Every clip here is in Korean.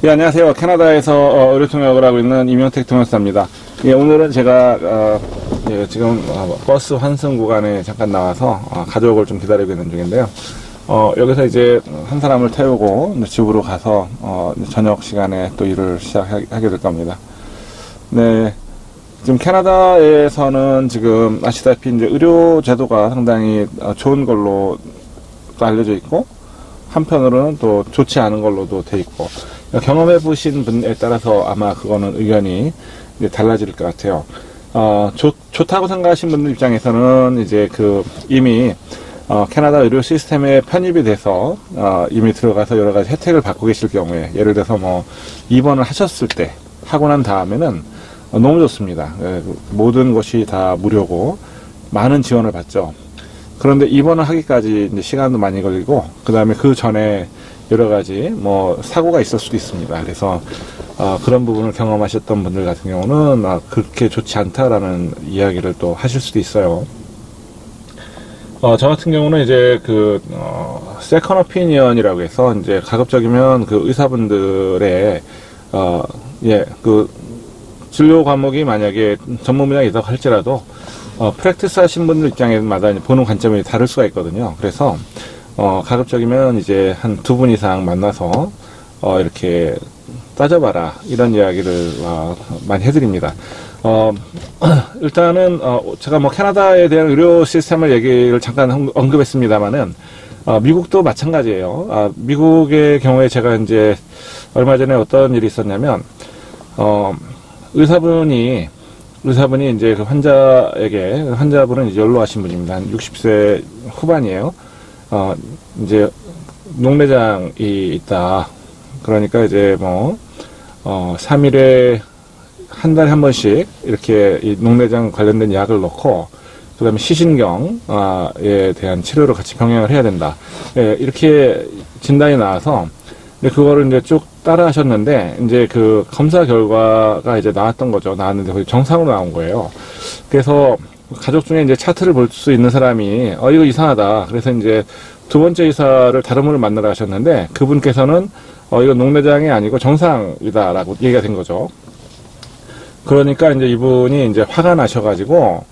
예, 안녕하세요. 캐나다에서 의료 통역을 하고 있는 임영택 통역사입니다. 예, 오늘은 제가 지금 버스 환승 구간에 잠깐 나와서 가족을 좀 기다리고 있는 중인데요. 여기서 이제 한 사람을 태우고 집으로 가서 저녁 시간에 또 일을 시작하게 될 겁니다. 네, 지금 캐나다에서는 지금 아시다시피 이제 의료 제도가 상당히 좋은 걸로 알려져 있고, 한편으로는 또 좋지 않은 걸로도 돼 있고, 경험해 보신 분에 따라서 아마 그거는 의견이 이제 달라질 것 같아요. 좋다고 생각하신 분들 입장에서는 이제 이미 캐나다 의료 시스템에 편입이 돼서 이미 들어가서 여러 가지 혜택을 받고 계실 경우에, 예를 들어서 뭐 입원을 하셨을 때 하고 난 다음에는 너무 좋습니다. 모든 것이 다 무료고 많은 지원을 받죠. 그런데 입원을 하기까지 이제 시간도 많이 걸리고, 그 다음에 그 전에 여러 가지 뭐 사고가 있을 수도 있습니다. 그래서 그런 부분을 경험하셨던 분들 같은 경우는 그렇게 좋지 않다라는 이야기를 또 하실 수도 있어요. 저 같은 경우는 이제 세컨 오피니언이라고 해서 이제 가급적이면 그 의사분들의 진료 과목이 만약에 전문 분야에 있다고 할지라도 프랙티스 하신 분들 입장에마다 보는 관점이 다를 수가 있거든요. 그래서 가급적이면 이제 한 2분 이상 만나서 이렇게 따져봐라, 이런 이야기를 많이 해드립니다. 일단은 제가 뭐 캐나다에 대한 의료 시스템을 얘기를 잠깐 언급했습니다만은 미국도 마찬가지예요. 미국의 경우에 제가 이제 얼마 전에 어떤 일이 있었냐면 의사분이 이제 환자분은 이제 연로하신 분입니다. 한 60세 후반이에요. 이제 녹내장이 있다. 그러니까 이제 3일에 한 달에 한 번씩 이렇게 이 녹내장 관련된 약을 넣고, 그 다음에 시신경에 대한 치료를 같이 병행을 해야 된다. 예, 이렇게 진단이 나와서, 그거를 이제 쭉 따라 하셨는데, 이제 검사 결과가 이제 나왔던 거죠. 나왔는데 거의 정상으로 나온 거예요. 그래서 가족 중에 이제 차트를 볼 수 있는 사람이, 이거 이상하다. 그래서 이제 두 번째 의사를 다른 분을 만나러 가셨는데, 그분께서는, 이거 녹내장이 아니고 정상이다라고 얘기가 된 거죠. 그러니까 이제 이분이 이제 화가 나셔가지고,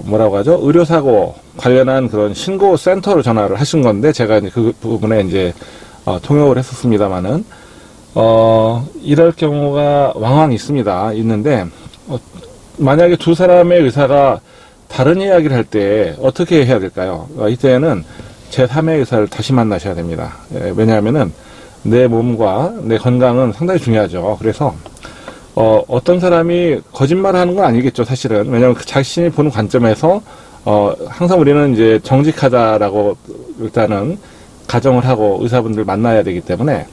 뭐라고 하죠? 의료사고 관련한 그런 신고 센터로 전화를 하신 건데, 제가 이제 그 부분에 이제, 통역을 했었습니다만은, 이럴 경우가 왕왕 있는데, 만약에 두 사람의 의사가 다른 이야기를 할 때 어떻게 해야 될까요? 이때는 제3의 의사를 다시 만나셔야 됩니다. 왜냐하면은 내 몸과 내 건강은 상당히 중요하죠. 그래서 어떤 사람이 거짓말을 하는 건 아니겠죠, 사실은. 왜냐하면 자신이 보는 관점에서 항상 우리는 이제 정직하다라고 일단은 가정을 하고 의사분들 만나야 되기 때문에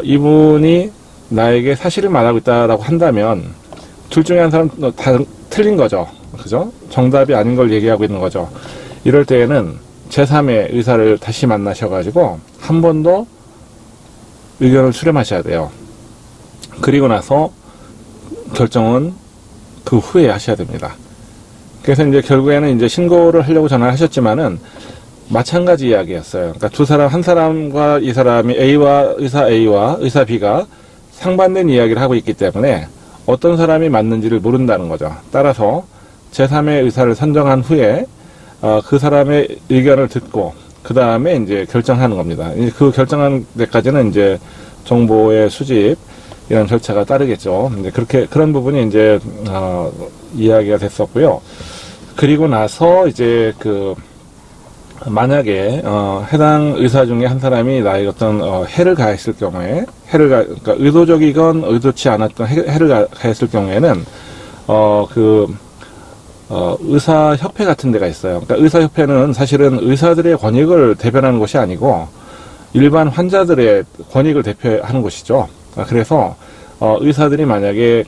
이분이 나에게 사실을 말하고 있다라고 한다면 둘 중에 한 사람 다 틀린 거죠. 그죠? 정답이 아닌 걸 얘기하고 있는 거죠. 이럴 때에는 제3의 의사를 다시 만나셔가지고 한 번 더 의견을 수렴하셔야 돼요. 그리고 나서 결정은 그 후에 하셔야 됩니다. 그래서 이제 결국에는 이제 신고를 하려고 전화를 하셨지만은 마찬가지 이야기였어요. 그러니까 한 사람과 이 사람이 의사 A와 의사 B가 상반된 이야기를 하고 있기 때문에 어떤 사람이 맞는지를 모른다는 거죠. 따라서 제3의 의사를 선정한 후에 그 사람의 의견을 듣고 그 다음에 이제 결정하는 겁니다. 그 결정한 데까지는 이제 정보의 수집 이런 절차가 따르겠죠. 이제 그런 부분이 이제 이야기가 됐었고요. 그리고 나서 이제 만약에 해당 의사 중에 한 사람이 나에게 어떤 해를 가했을 경우에 그러니까 의도적이건 의도치 않았던 해를 가했을 경우에는 의사협회 같은 데가 있어요. 그러니까 의사협회는 사실은 의사들의 권익을 대변하는 것이 아니고 일반 환자들의 권익을 대표하는 곳이죠. 그래서 의사들이 만약에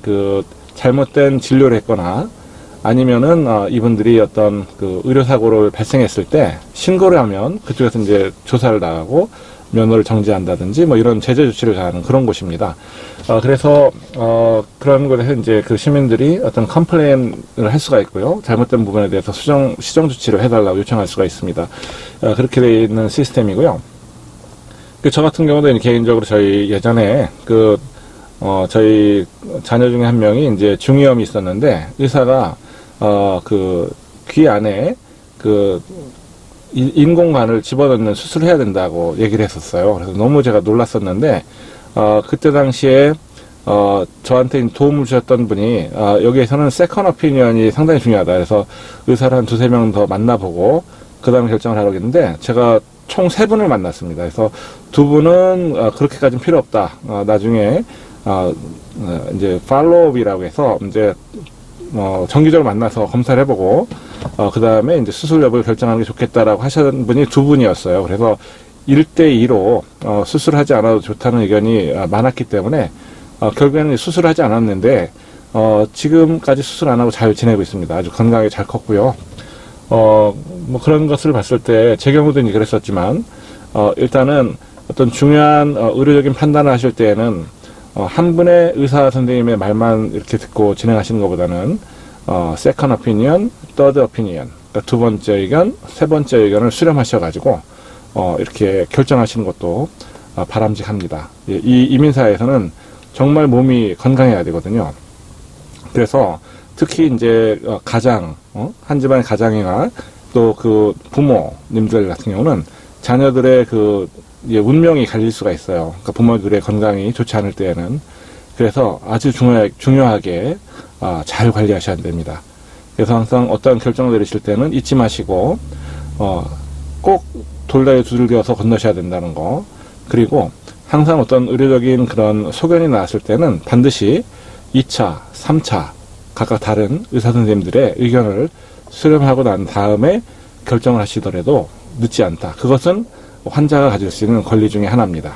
잘못된 진료를 했거나 아니면은 이분들이 어떤 의료사고를 발생했을 때 신고를 하면 그쪽에서 이제 조사를 나가고 면허를 정지한다든지 뭐 이런 제재 조치를 가하는 그런 곳입니다. 그래서 그런 곳에서 이제 그 시민들이 어떤 컴플레인을 할 수가 있고요. 잘못된 부분에 대해서 시정 조치를 해달라고 요청할 수가 있습니다. 그렇게 되어 있는 시스템이고요. 저 같은 경우도 개인적으로 저희 예전에 저희 자녀 중에 한 명이 이제 중이염이 있었는데 의사가 귀 안에 인공관을 집어넣는 수술을 해야 된다고 얘기를 했었어요. 그래서 너무 제가 놀랐었는데, 그때 당시에, 저한테 도움을 주셨던 분이, 여기에서는 세컨 오피니언이 상당히 중요하다. 그래서 의사를 한 두세 명 더 만나보고, 그 다음에 결정을 하려고 했는데, 제가 총 3분을 만났습니다. 그래서 2분은, 그렇게까지는 필요 없다. 나중에, 이제, 팔로우업이라고 해서, 이제, 정기적으로 만나서 검사를 해보고, 그 다음에 이제 수술 여부를 결정하는 게 좋겠다라고 하신 분이 2분이었어요. 그래서 1대2로, 수술하지 않아도 좋다는 의견이 많았기 때문에, 결국에는 수술을 하지 않았는데, 지금까지 수술 안 하고 잘 지내고 있습니다. 아주 건강하게 잘 컸고요. 뭐 그런 것을 봤을 때, 제 경우도 이제 그랬었지만, 일단은 어떤 중요한 의료적인 판단을 하실 때에는, 한 분의 의사 선생님의 말만 이렇게 듣고 진행하시는 것보다는 세컨 오피니언, 더드 오피니언, 그러니까 2번째 의견, 3번째 의견을 수렴하셔가지고 이렇게 결정하시는 것도 바람직합니다. 이 이민사회에서는 정말 몸이 건강해야 되거든요. 그래서 특히 이제 가장 한 집안의 가장이나 또 그 부모님들 같은 경우는 자녀들의 운명이 갈릴 수가 있어요. 그러니까 부모들의 건강이 좋지 않을 때에는. 그래서 아주 중요하게 잘 관리하셔야 됩니다. 그래서 항상 어떤 결정을 내리실 때는 잊지 마시고 꼭 돌다리 두들겨서 건너셔야 된다는 거. 그리고 항상 어떤 의료적인 그런 소견이 나왔을 때는 반드시 2차, 3차 각각 다른 의사 선생님들의 의견을 수렴하고 난 다음에 결정을 하시더라도 늦지 않다. 그것은 환자가 가질 수 있는 권리 중에 하나입니다.